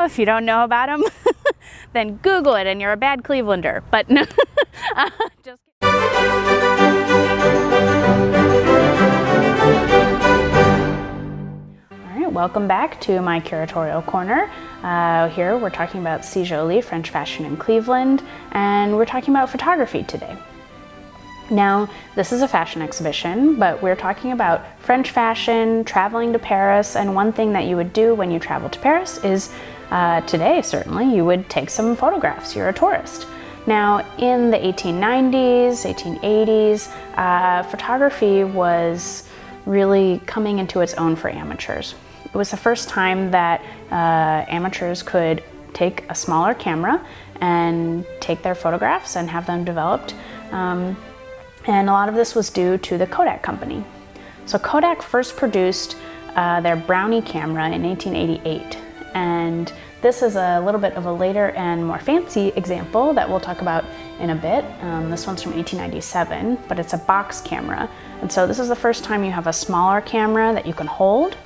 if you don't know about them, then Google it and you're a bad Clevelander. But no, just kidding. All right, welcome back to my curatorial corner. Here we're talking about C. Jolie, French fashion in Cleveland, and we're talking about photography today. Now, this is a fashion exhibition, but we're talking about French fashion, traveling to Paris, and one thing that you would do when you travel to Paris is, today certainly, you would take some photographs. You're a tourist. Now, in the 1890s, 1880s, photography was really coming into its own for amateurs. It was the first time that amateurs could take a smaller camera and take their photographs and have them developed. And a lot of this was due to the Kodak company. So Kodak first produced their Brownie camera in 1888. And this is a little bit of a later and more fancy example that we'll talk about in a bit. This one's from 1897, but it's a box camera. And so this is the first time you have a smaller camera that you can hold.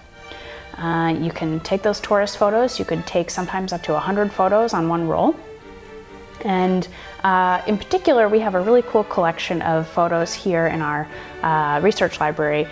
You can take those tourist photos. You could take sometimes up to 100 photos on one roll. And in particular, we have a really cool collection of photos here in our research library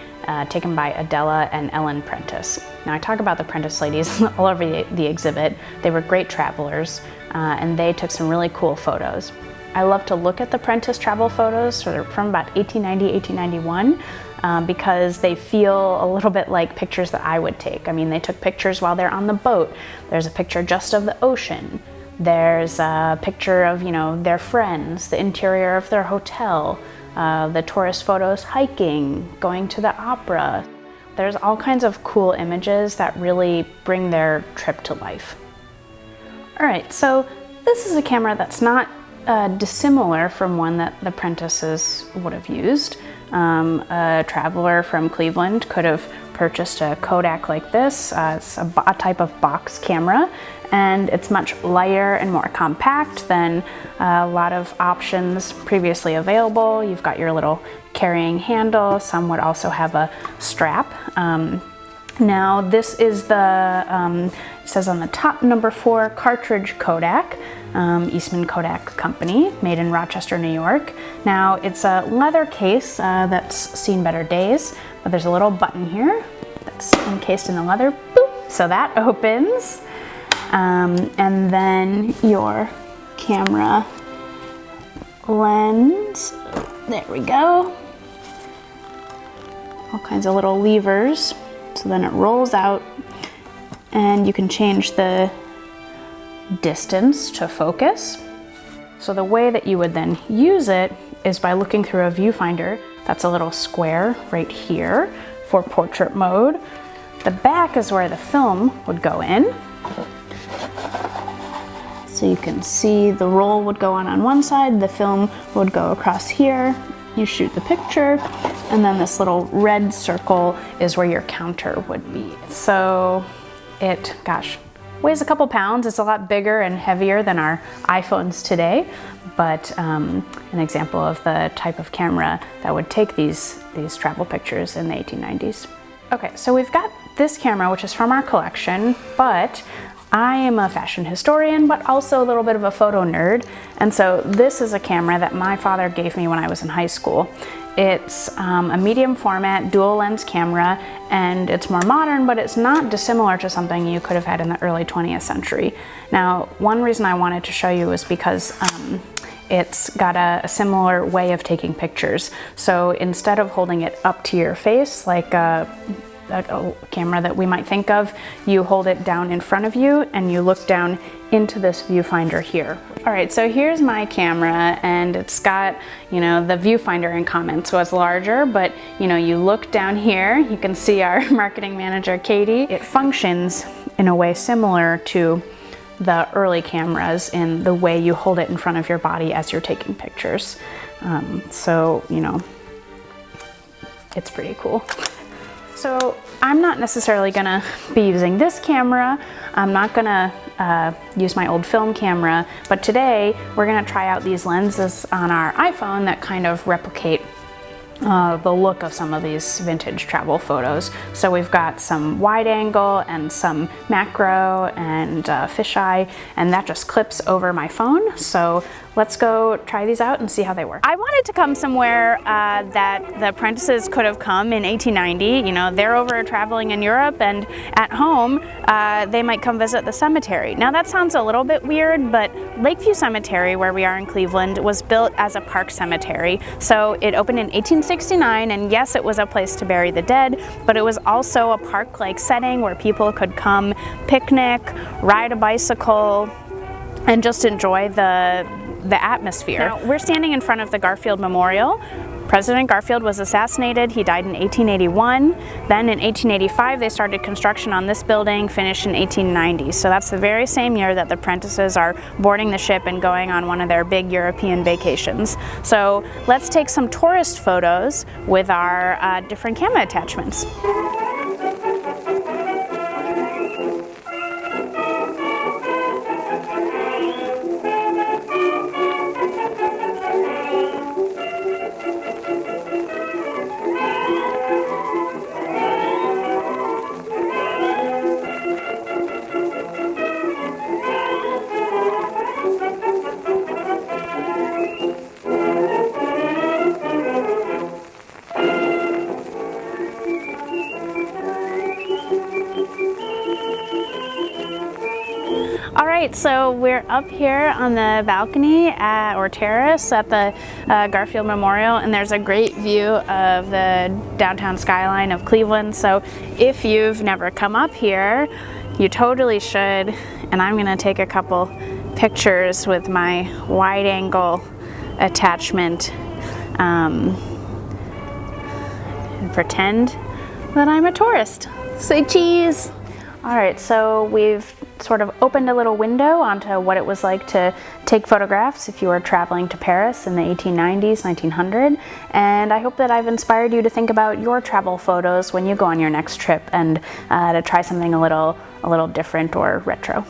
taken by Adela and Ellen Prentice. Now, I talk about the Prentice ladies all over the exhibit. They were great travelers, and they took some really cool photos. I love to look at the Prentice travel photos sort of from about 1890, 1891, because they feel a little bit like pictures that I would take. I mean, they took pictures while they're on the boat. There's a picture just of the ocean. There's a picture of, their friends, the interior of their hotel, the tourist photos hiking, going to the opera. There's all kinds of cool images that really bring their trip to life. All right, so this is a camera that's not dissimilar from one that the Prentices would have used. A traveler from Cleveland could have purchased a Kodak like this. It's a type of box camera, and it's much lighter and more compact than a lot of options previously available. You've got your little carrying handle. Some would also have a strap. Now this is the, it says on the top, number 4 cartridge Kodak, Eastman Kodak Company, made in Rochester, New York. Now it's a leather case that's seen better days, but there's a little button here that's encased in the leather. Boop. So that opens. And then your camera lens, there we go. All kinds of little levers. So then it rolls out and you can change the distance to focus. So the way that you would then use it is by looking through a viewfinder. That's a little square right here for portrait mode. The back is where the film would go in. So you can see the roll would go on one side, the film would go across here. You shoot the picture, and then this little red circle is where your counter would be. So it, weighs a couple pounds. It's a lot bigger and heavier than our iPhones today, but an example of the type of camera that would take these travel pictures in the 1890s. Okay, so we've got this camera, which is from our collection, but I am a fashion historian, but also a little bit of a photo nerd. And so this is a camera that my father gave me when I was in high school. It's a medium format dual lens camera, and it's more modern, but it's not dissimilar to something you could have had in the early 20th century. Now, one reason I wanted to show you is because it's got a similar way of taking pictures. So instead of holding it up to your face like a camera that we might think of, you hold it down in front of you and you look down into this viewfinder here. All right, so here's my camera, and it's got, the viewfinder in common, so it's larger, but you look down here, you can see our marketing manager, Katie. It functions in a way similar to the early cameras in the way you hold it in front of your body as you're taking pictures. So, it's pretty cool. So I'm not necessarily gonna be using this camera. I'm not gonna use my old film camera, but today we're gonna try out these lenses on our iPhone that kind of replicate the look of some of these vintage travel photos. So we've got some wide angle and some macro and fisheye, and that just clips over my phone. So let's go try these out and see how they work. I wanted to come somewhere that the apprentices could have come in 1890. You know, they're over traveling in Europe, and at home they might come visit the cemetery. Now that sounds a little bit weird, but Lakeview Cemetery, where we are in Cleveland, was built as a park cemetery. So it opened in 1869, and yes, it was a place to bury the dead, but it was also a park-like setting where people could come picnic, ride a bicycle, and just enjoy the atmosphere. Now, we're standing in front of the Garfield Memorial. President Garfield was assassinated. He died in 1881. Then in 1885, they started construction on this building, finished in 1890. So that's the very same year that the apprentices are boarding the ship and going on one of their big European vacations. So let's take some tourist photos with our different camera attachments. Alright, so we're up here on the balcony or terrace at the Garfield Memorial, and there's a great view of the downtown skyline of Cleveland. So if you've never come up here, you totally should. And I'm going to take a couple pictures with my wide angle attachment and pretend that I'm a tourist. Say cheese! Alright, so we've sort of opened a little window onto what it was like to take photographs if you were traveling to Paris in the 1890s, 1900, and I hope that I've inspired you to think about your travel photos when you go on your next trip and to try something a little different or retro.